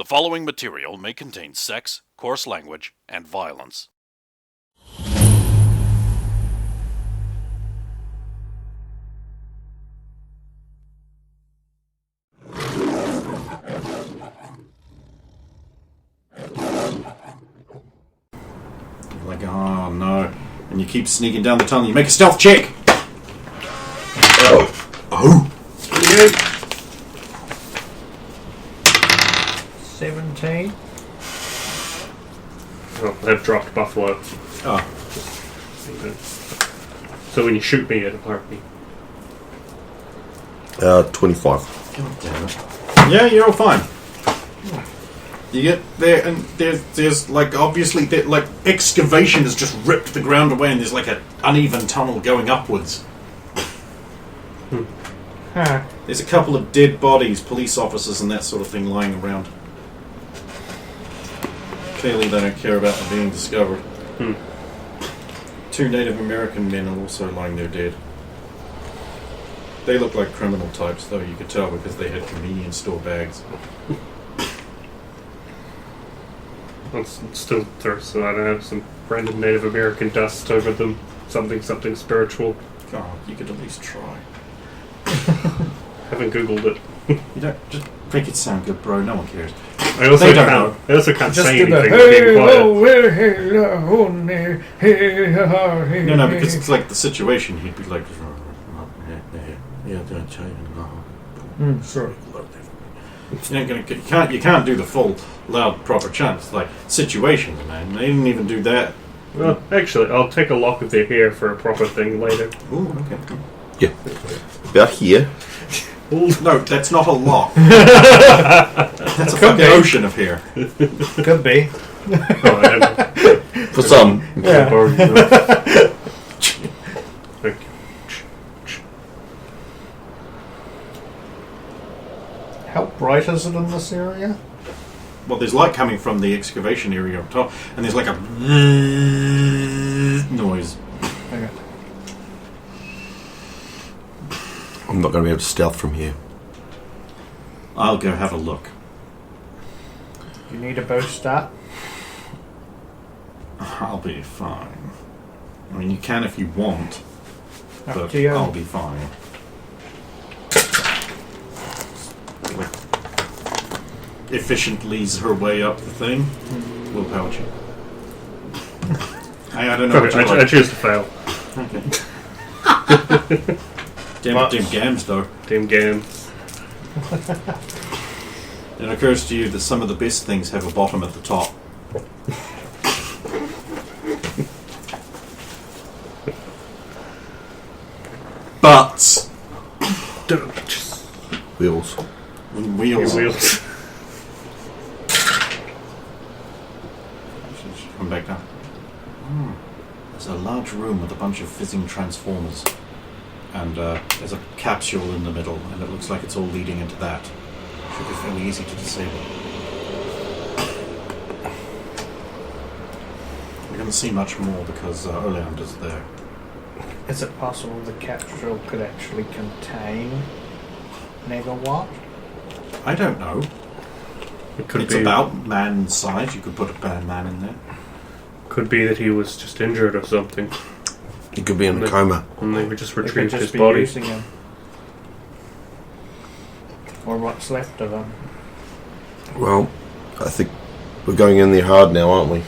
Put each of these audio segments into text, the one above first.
following material may contain sex, coarse language, and violence. You're like, oh no. And you keep sneaking down the tunnel. You make a stealth check! Oh! 17. Oh, they've dropped Buffalo. Oh. So when you shoot me, it'll hurt me. 25. God damn it. Yeah, you're all fine. You get there, and there's like, obviously, like, excavation has just ripped the ground away, and there's like an uneven tunnel going upwards. Huh. There's a couple of dead bodies, police officers and that sort of thing lying around. Clearly they don't care about them being discovered. 2 Native American men are also lying there dead. They look like criminal types, though, you could tell, because they had convenience store bags. I'm still thirsty, so I don't have some random Native American dust over them. Something spiritual. God, you could at least try. Haven't Googled it. You don't, just make it sound good, bro, no one cares. I also can't Just say do the anything with being quiet. No, because it's like the situation, he'd be like... Sure. You can't do the full, loud, proper chant. It's like, situations, man. They didn't even do that. Well, actually, I'll take a lock of their hair for a proper thing later. Ooh, okay. Yeah. About here. No, that's not a lock. That's a fucking ocean of hair. Could be. For some. Yeah. How bright is it in this area? Well, there's light coming from the excavation area up top, and there's like a noise. Okay. I'm not going to be able to stealth from here. I'll go have a look. You need a bow stat? I'll be fine. I mean, you can if you want, Up but to you. I'll be fine. Efficient leads her way up the thing. Willpower check. I don't know. Okay, I choose to fail. Okay. Damn gams, though. Damn gams. It occurs to you that some of the best things have a bottom at the top. Butts. Wheels. Wheels. Wheels. Come back down. There's a large room with a bunch of fizzing transformers. And there's a capsule in the middle, and it looks like it's all leading into that. Should be fairly easy to disable. We're going to see much more because Oleander's there. Is it possible the capsule could actually contain megawatt? I don't know. It's about man size. You could put a man in there. Could be that he was just injured or something. He could be in a coma. And they would just They could retrieve just his be body. using him. Or what's left of him. Well, I think we're going in there hard now, aren't we?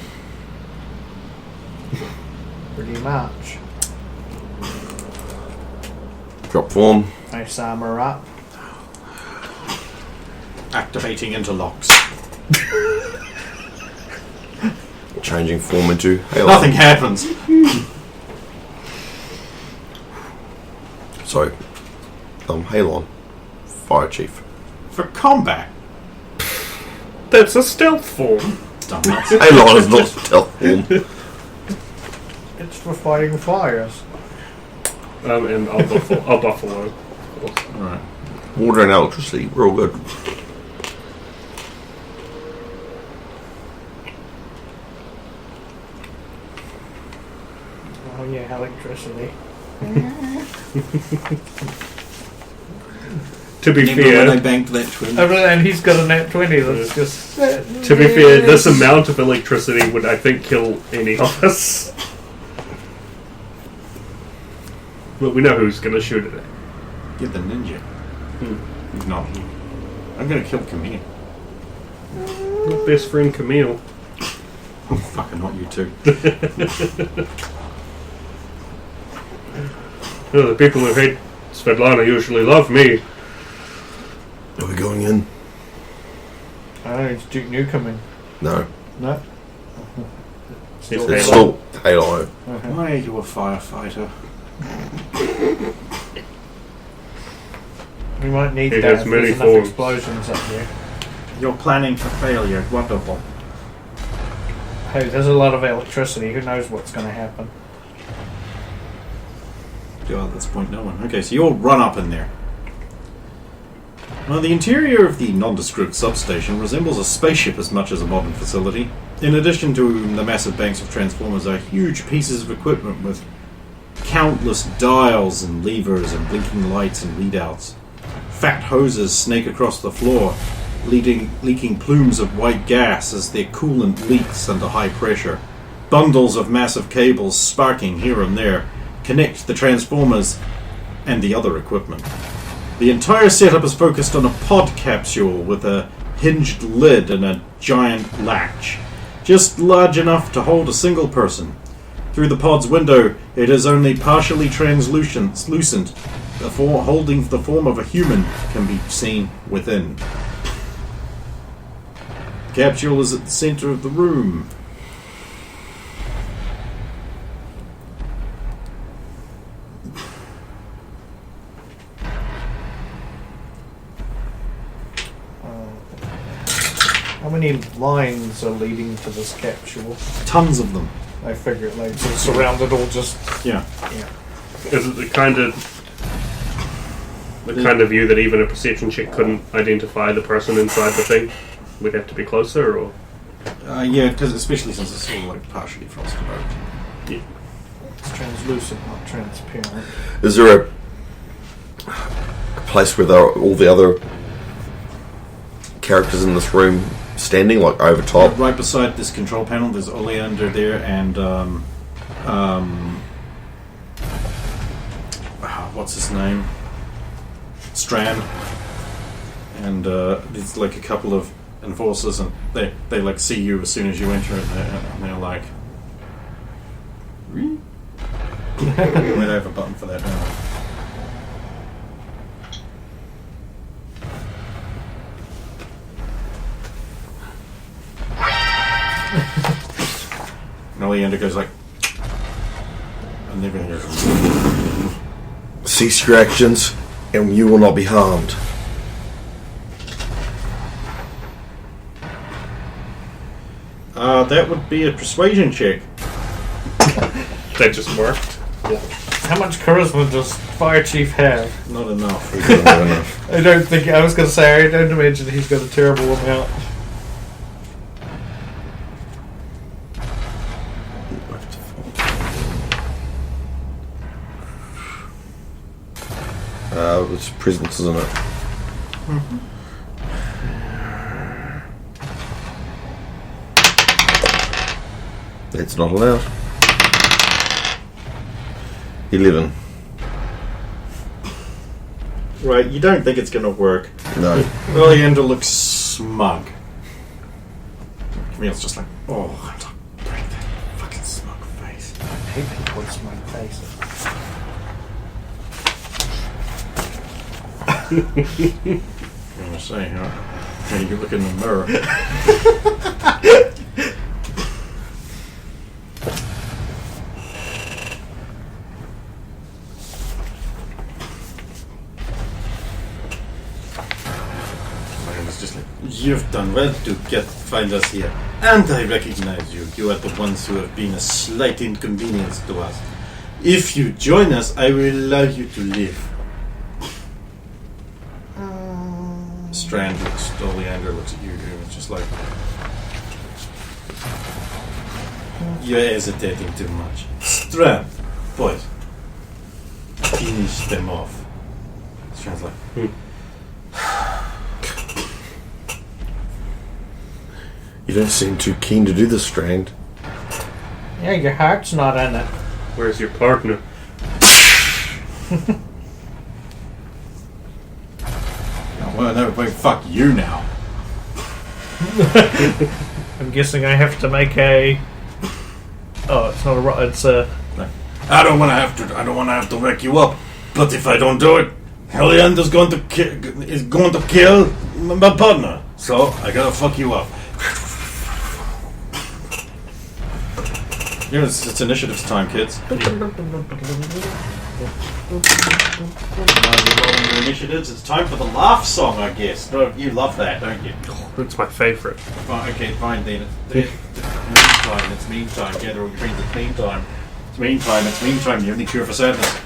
Pretty much. Drop form. Nice armor up. Activating interlocks. Changing form into Halo. Nothing happens. So, Halon. Fire Chief. For combat. That's a stealth form. Dumbass. Halon is not stealth form. It's for fighting fires. And I'll buffalo. Alright. Water and electricity. We're all good. Oh yeah, electricity. To be Remember when I fair, banked that 20? And he's got a nat 20 that's just... to be fair, this amount of electricity would, I think, kill any of us. But we know who's going to shoot it at. Get the ninja. No. I'm gonna kill Camille. Your best friend Camille. Oh, fucking not you too. The people who hate Svetlana usually love me. Are we going in? Oh, it's Duke Nukem in. No. No? Still It's Halo. still Halo. Why are you a firefighter? We might need It that has if many there's enough forms. explosions up here. You're planning for failure. Wonderful. Hey, there's a lot of electricity. Who knows what's going to happen? Well, at this point, no one. Okay, so you'll run up in there. Well, the interior of the nondescript substation resembles a spaceship as much as a modern facility. In addition to the massive banks of transformers are huge pieces of equipment with countless dials and levers and blinking lights and readouts. Fat hoses snake across the floor, leaking plumes of white gas as their coolant leaks under high pressure. Bundles of massive cables sparking here and there connect the transformers and the other equipment. The entire setup is focused on a pod capsule with a hinged lid and a giant latch, just large enough to hold a single person. Through the pod's window, it is only partially translucent, holding the form of a human can be seen within. The capsule is at the center of the room. How many lines are leading to this capsule? Tons of them. I figure it like it's surrounded all just... Yeah. Yeah. Is it the kind of view that even a perception check couldn't identify the person inside the thing? We'd have to be closer, or Yeah, because especially since it's sort of like partially frosted out. yeah. It's translucent, not transparent. Is there a place where all the other characters in this room standing, like over top? Right beside this control panel, there's Oleander there, and what's his name? Strand. And there's like a couple of enforcers, and they like see you as soon as you enter, and they're like, we might have a button for that now. And Oleander goes like, and everything goes. Cease your actions, and you will not be harmed. That would be a persuasion check. That just worked. How much charisma does Fire Chief have? Not enough. We don't have enough. I don't think... I was going to say, I don't imagine he's got a terrible amount. It's presence, isn't it? Mm-hmm. That's not allowed. 11. Right, you don't think it's going to work. No. Oleander looks smug. Camille's just like, oh, I'm not break that fucking smug face. I hate people with smug faces. I'm going to say, huh? When you look in the mirror. It's just like, you've done well to find us here, and I recognize you. You are the ones who have been a slight inconvenience to us. If you join us, I will allow you to live. Strand looks, Oleander looks at you, and it's just like, you're hesitating too much. Strand, boys, finish them off. Strand's like, You don't seem too keen to do this, Strand. Yeah, your heart's not in it. Where's your partner? Well, no, wait, fuck you now. I'm guessing I have to make a. Oh, it's not a. It's a. I don't want to have to wake you up. But if I don't do it, Hellion is going to kill my partner. So I gotta fuck you up. It's initiatives time, kids. Initiatives. It's time for the laugh song, I guess. No, you love that, don't you? It's my favourite. Okay, fine then. It's meme time. Gather all your friends. It's meme time. It's meme time. It's meme time. You only cure for sadness.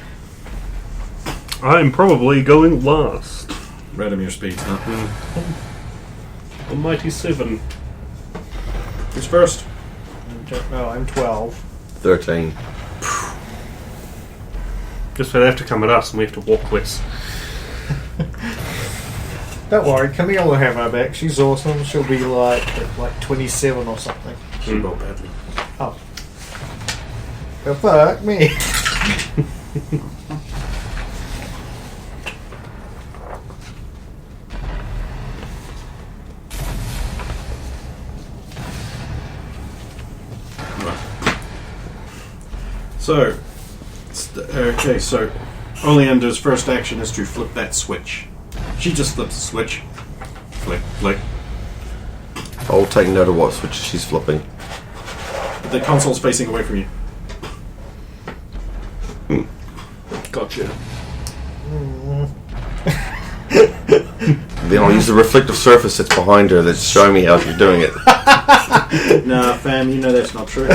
I'm probably going last. Radomir speeds, huh? The Mighty Seven. Who's first? No, I'm 12. 13. Just they have to come at us and we have to walk less. Don't worry, Camille will have our back. She's awesome. She'll be like 27 or something. She rolled badly. Oh. Well, fuck me. So Oleander's first action is to flip that switch. She just flips the switch. Flick, flick. I'll take note of what switch she's flipping. The console's facing away from you. Gotcha. Then I'll use the reflective surface that's behind her that's showing me how she's doing it. Nah, fam, you know that's not true.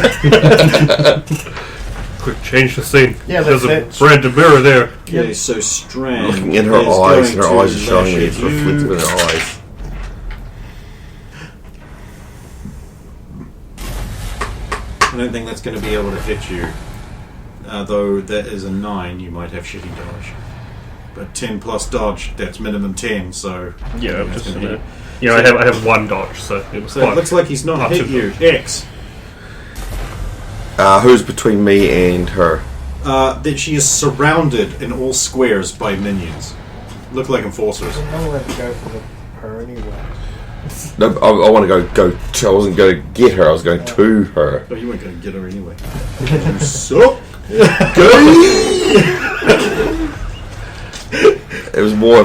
Quick, change the scene. Yeah, there's a that's branded mirror there. Okay, so Strand. Looking in her is eyes, going her eyes are to showing me lash it's at you. reflective in her eyes. I don't think that's going to be able to hit you. Though that is a 9, you might have shitty dodge. But 10 plus dodge, that's minimum 10, so... Yeah, that's just gonna hit you. I have one dodge, so it was So fine. it looks like he's not hit you. X. Who's between me and her? That she is surrounded in all squares by minions. Look like enforcers. I'm not allowed to go for her anyway. No, I want to go to, I wasn't going to get her, I was going to her. Oh, you weren't going to get her anyway. You suck. It was more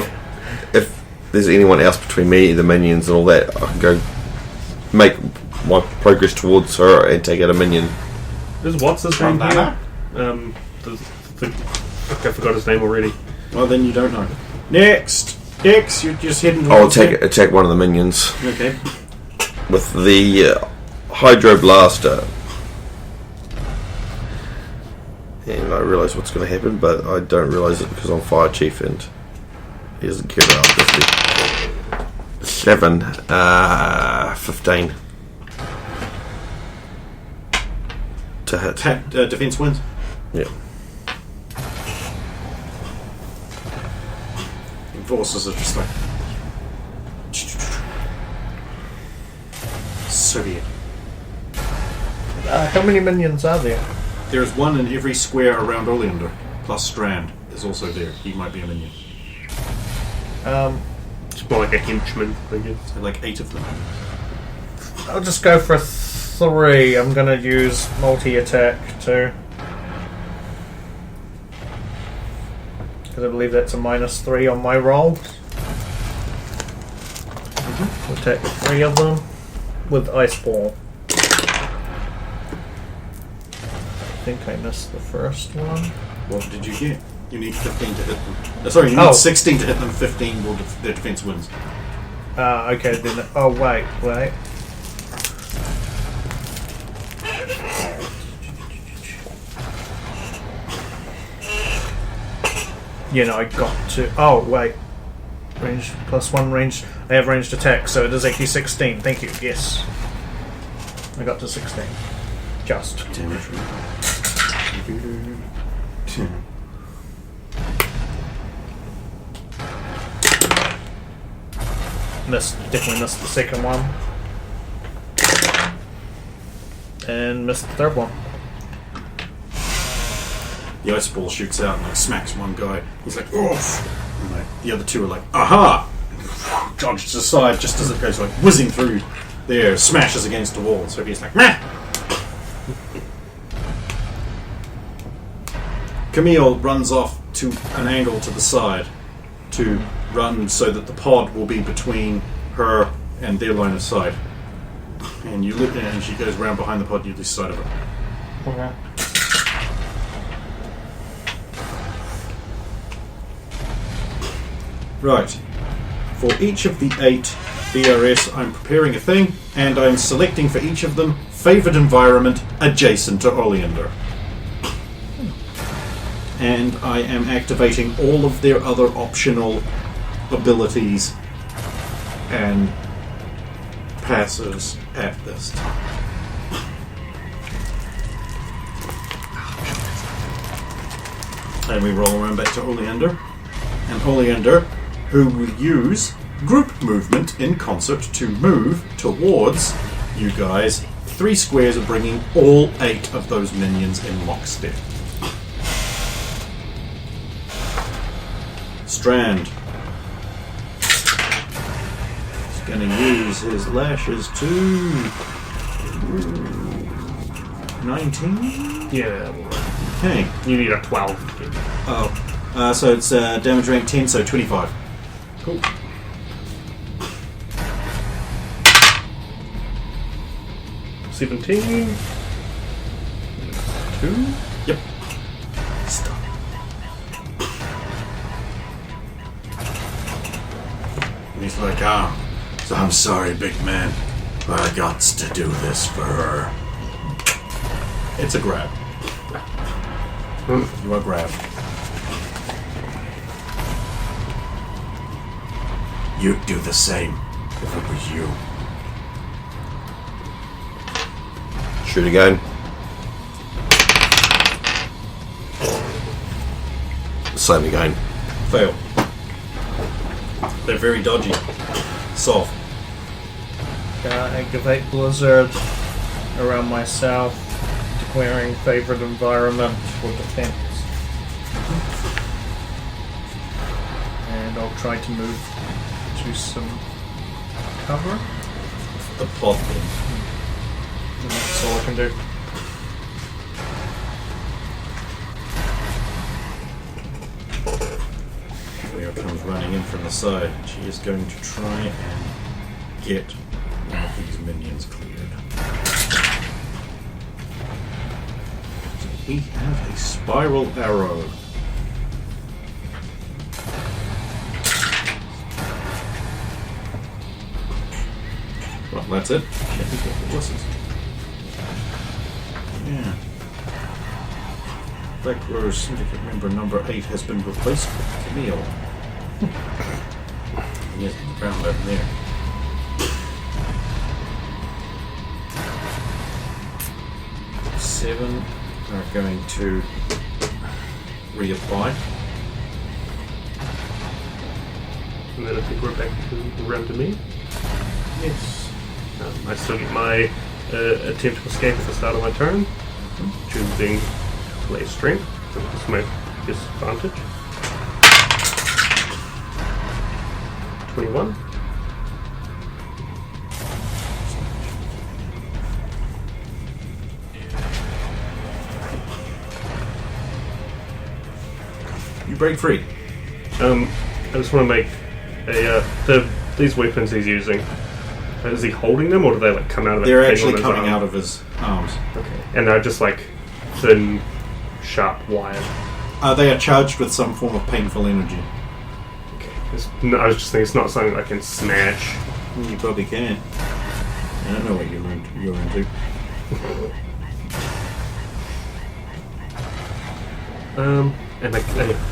if there's anyone else between me, the minions and all that, I can go make my progress towards her and take out a minion. There's what's his name here? Bandana? I forgot his name already. Well, then you don't know. Next! X, you're just hitting... I'll attack one of the minions Okay. with the Hydro Blaster. And I realise what's going to happen, but I don't realise it because I'm Fire Chief and he doesn't care about this. 7, 15 to hit. Defense wins. Yeah. Enforcers are just like... Soviet. How many minions are there? There's one in every square around Oleander, plus Strand is also there. He might be a minion. It's more like a henchman, I guess. So like 8 of them. I'll just go for 3. I'm going to use multi-attack too. Because I believe that's a -3 on my roll. Attack 3 of them with Ice Ball. I think I missed the first one. What did you get? You need 15 to hit them. Sorry, you need 16 to hit them, 15 will their defense wins. Okay, then... Oh, wait. You know, I got to... Oh, wait. Range +1 range. I have ranged attack, so it is actually 16. Thank you, yes. I got to 16. Just. Definitely missed the second one. and missed the third one. The ice ball shoots out and like smacks one guy. He's like, oof! And like, the other two are like, aha! Dodges aside just as it goes like whizzing through there, smashes against the wall. So he's like, meh! Camille runs off to an angle to the side to run so that the pod will be between her and their line of sight. And you look and she goes around behind the pod, you lose sight of her. Okay. Right. For each of the 8 BRS, I'm preparing a thing, and I'm selecting for each of them favoured environment adjacent to Oleander. And I am activating all of their other optional abilities and passes at this time. And we roll around back to Oleander. And Oleander, who will use group movement in concert to move towards you guys 3 squares of bringing all 8 of those minions in lockstep. Strand. He's going to use his lashes to 19. Yeah. Okay. You need a 12. Oh. So it's damage rank 10, so 25. Cool. $17. 2. Yep. Stop. And he's like, so I'm sorry, big man, but I got to do this for her. It's a grab. You are grabbed. You'd do the same if it was you. Shoot again. Same again. Fail. They're very dodgy. Soft. Activate Blizzard around myself, declaring favourite environment for defense. And I'll try to move to some cover. The pod thing. And that's all I can do. Leo comes running in from the side. She is going to try and get one of these minions cleared. We have a spiral arrow. Well, that's it. Can't think what the list is. Yeah. Black Rose Syndicate member number 8 has been replaced with Camille. Yes, found over there. Seven are going to reapply. And then I think we're back to around to me. Yes. I still get my attempt to escape at the start of my turn, choosing to play strength, so this is my disadvantage. 21. You break free. I just want to make a these weapons he's using. Is he holding them, or do they like come out of? They're actually coming out of his arms. Okay, and they're just like thin, sharp wire. They are charged with some form of painful energy. Okay, I was just thinking it's not something I can smash. You probably can. I don't know what you're into. And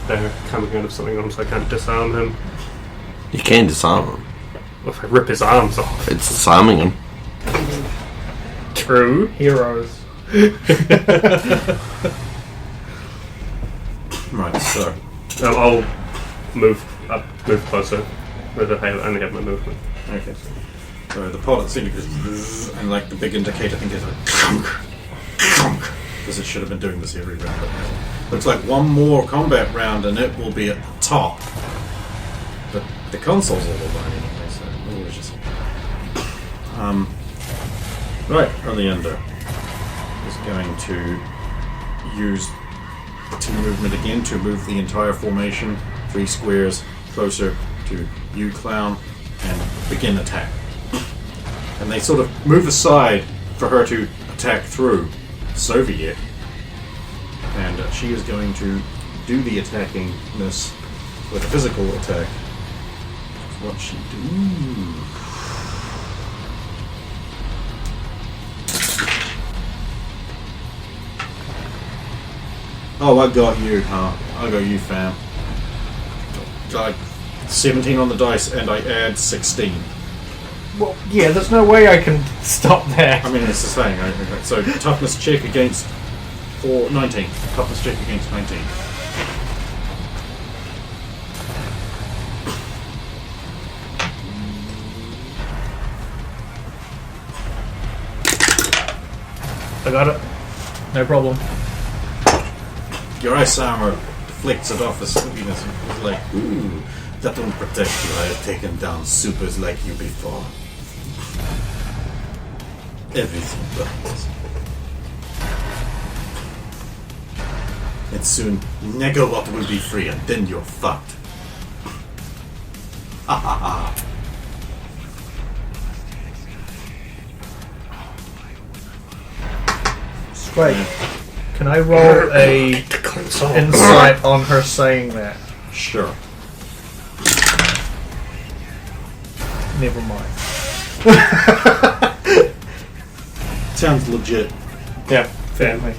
they're coming out of something else, so I can't disarm him. You can disarm him. If I rip his arms off. It's disarming him. True. Heroes. Right, so I'll move closer. But I only have my movement. okay. So the pilot seems to goes, and like the big indicator thing is like because it should have been doing this every round. But looks like one more combat round and it will be at the top. But the console's all alone anyway, so we'll just... right, on the ender is going to use the team movement again to move the entire formation 3 squares closer to you, Clown, and begin attack. And they sort of move aside for her to attack through Soviet, and she is going to do the attackingness with a physical attack. What she do? Oh, I got you, huh? I got you, fam. 17 on the dice, and I add 16. Well, yeah, there's no way I can stop that. I mean, it's the same. Okay. So, toughness check against 19. Toughness check against 19. I got it. No problem. Your ice armor deflects it off as sleepiness. It's like, ooh, that won't protect you. I have taken down supers like you before. Everything burns. And soon, Negawatt will be free, and then you're fucked. Ha ha ha. Straight. Can I roll a insight on her saying that? Sure. Never mind. Sounds legit. Yeah, family.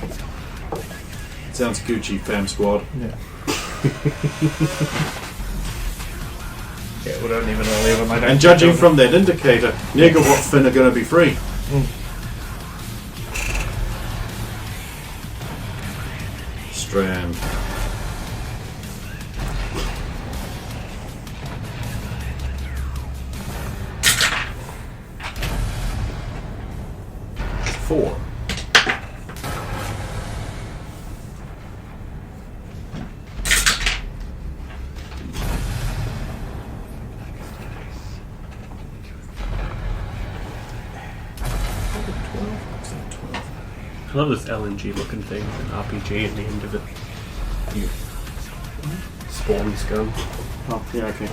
Sounds Gucci, fam squad. Yeah. Yeah, we don't even know even. And judging from that indicator, Negawatt Finn are going to be free. Strand. Four. I love this LNG looking thing, an RPG at the end of it. You spawn scum. Oh, yeah, okay.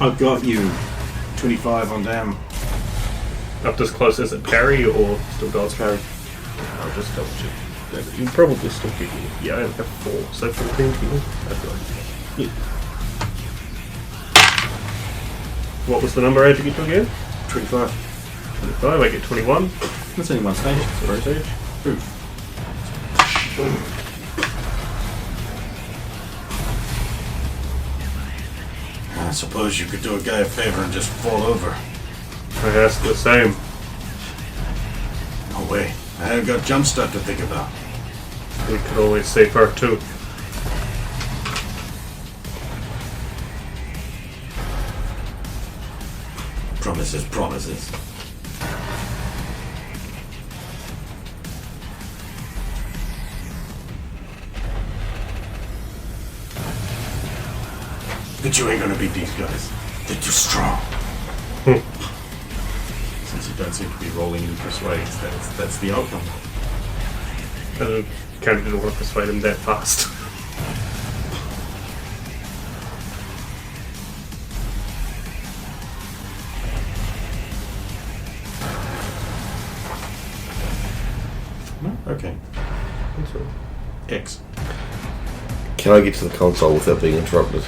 I've got you 25 on damn. Up as close as it parry or still dodge parry? I'll just double check. You probably still get me. Yeah, I only have 4, so 14 people. That's right. Yeah. What was the number I had to get to again? 25. 25, I get 21. That's only one stage. First stage. Ooh. I suppose you could do a guy a favor and just fall over. I ask the same. No way. I haven't got jumpstart to think about. We could always save her too. Promises, promises. But you ain't gonna beat these guys. They're too strong. Since you don't seem to be rolling in persuades, that's the outcome. I kind of didn't want to persuade him that fast. No? Okay. X. Can I get to the console without being interrupted?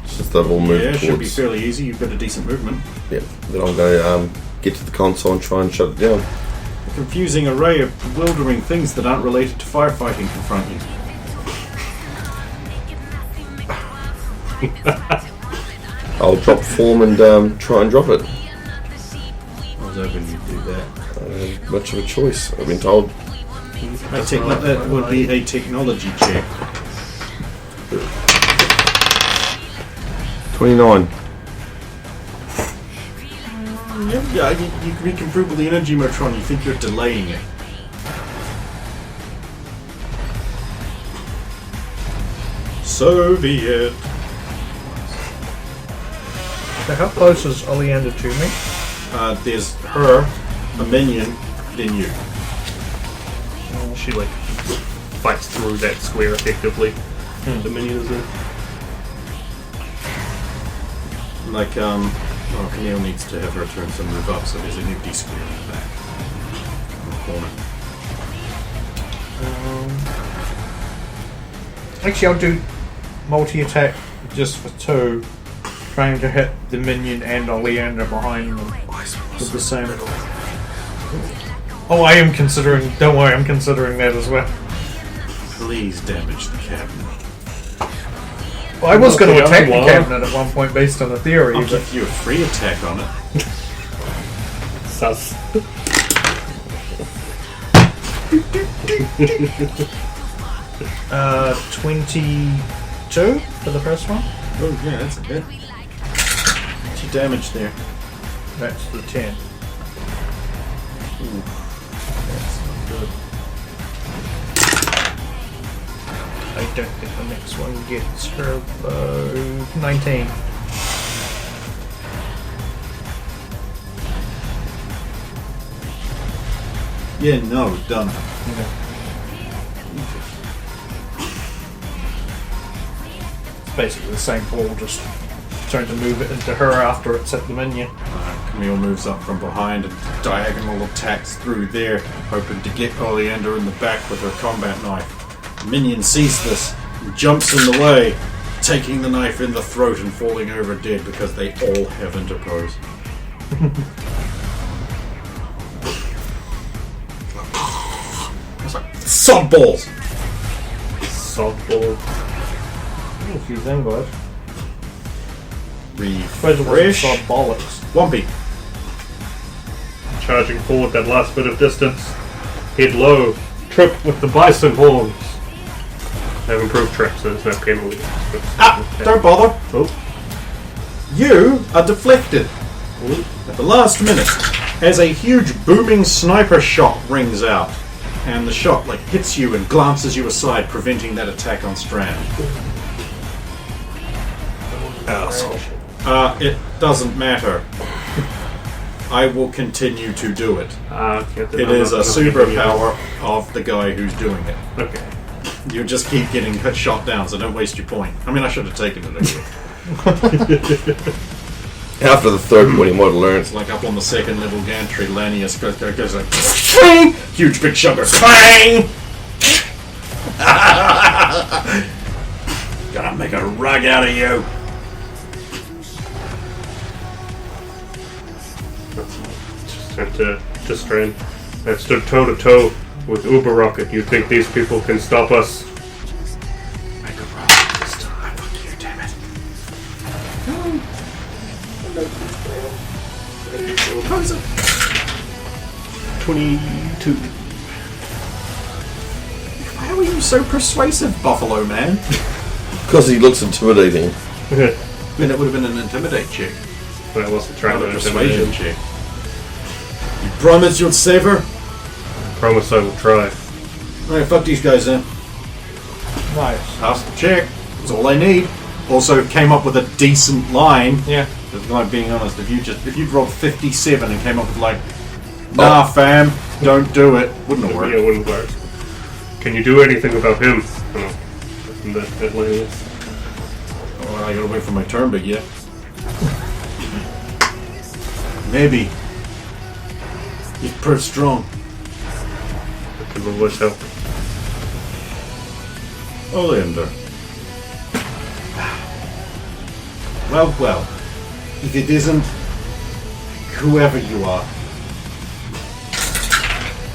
Since they've all moved Yeah, towards... should be fairly easy. You've got a decent movement. Yeah, then I'm going to get to the console and try and shut it down. A confusing array of bewildering things that aren't related to firefighting confront you. I'll drop form and try and drop it. I was hoping you'd do that. Much of a choice, I've been told. That would be a technology check. 29. Yeah, you can improve with the energy motron. You think you're delaying it. So be it. So how close is Oleander to me? There's her, a minion, then you. She like fights through that square effectively. The minion is in. Like, Camille needs to have her turn to move up, so there's an empty square in the back. In the corner. Actually, I'll do multi-attack just for 2, trying to hit the minion and Oleander behind them with the same. Oh, I am considering. Don't worry, I'm considering that as well. Please damage the cabinet. Well, I was going to attack the one. cabinet at one point based on a theory, I'll but give you a free attack on it. Sus. 22 for the first one. Oh yeah, that's a hit. What's your damage there? That's the 10. Ooh, that's not good. I don't think the next one gets her 19. Yeah, no, done. Okay. It's basically the same ball, just trying to move it into her after it's hit the minion. Camille moves up from behind and diagonal attacks through there, hoping to get Oleander in the back with her combat knife. The minion sees this and jumps in the way, taking the knife in the throat and falling over dead because they all have interpose. It's like sod balls! Softball. A few Vanguard. Suppose it wasn't Refresh. sod bollocks. Wumpy. Charging forward that last bit of distance. Head low. Trip with the bison horns. They've improved trip, so there's no penalty. Don't bother. Oh. You are deflected at the last minute as a huge booming sniper shot rings out, and the shot like hits you and glances you aside, preventing that attack on Strand. Asshole. It doesn't matter. I will continue to do it. It is a superpower of the guy who's doing it. Okay. You just keep getting shot down, so don't waste your point. I mean, I should have taken it anyway. After the third one, he might have learned. It's like up on the second level gantry, Lanius goes like, swing! Huge big shot goes, bang! Gonna make a rug out of you. Just have to Strand. I've stood toe to toe with Uber Rocket. You think these people can stop us? Make a rug this time. Fuck you, damn it. 22. How are you so persuasive, Buffalo Man? Because he looks intimidating. I mean, it would have been an intimidate check. But I wasn't trying Not to a persuasion intimidate. check. You promise you'll save her? Promise I will try. Alright, fuck these guys then. Nice. Pass the check. That's all I need. Also came up with a decent line. Yeah. Just like being honest, if you'd rolled 57 and came up with like, nah fam, don't do it, wouldn't have Yeah, worked. it wouldn't work. Can you do anything about him? Oh, that lady is. Well, I gotta wait for my turn, but yeah. Maybe. He's pretty strong. That can always help. Oleander. Well. If it isn't whoever you are.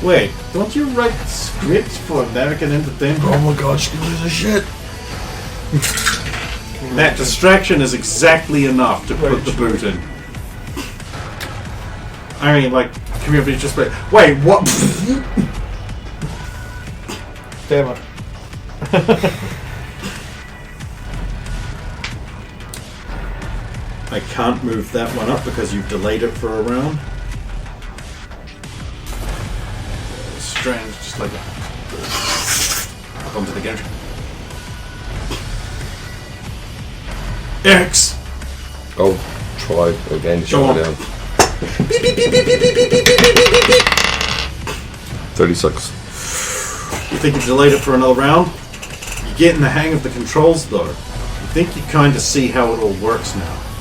Wait, don't you write scripts for American entertainment? Oh my god, she gives a shit. That distraction is exactly enough to put the boot in. I mean, like, community just like, wait, what? Damn it. I can't move that one up because you've delayed it for a round. Strange, just like that. Up onto the gantry. X! I'll try again to shut it down. 36. You think you've delayed it for another round? You're getting the hang of the controls though. You think you kind of see how it all works now.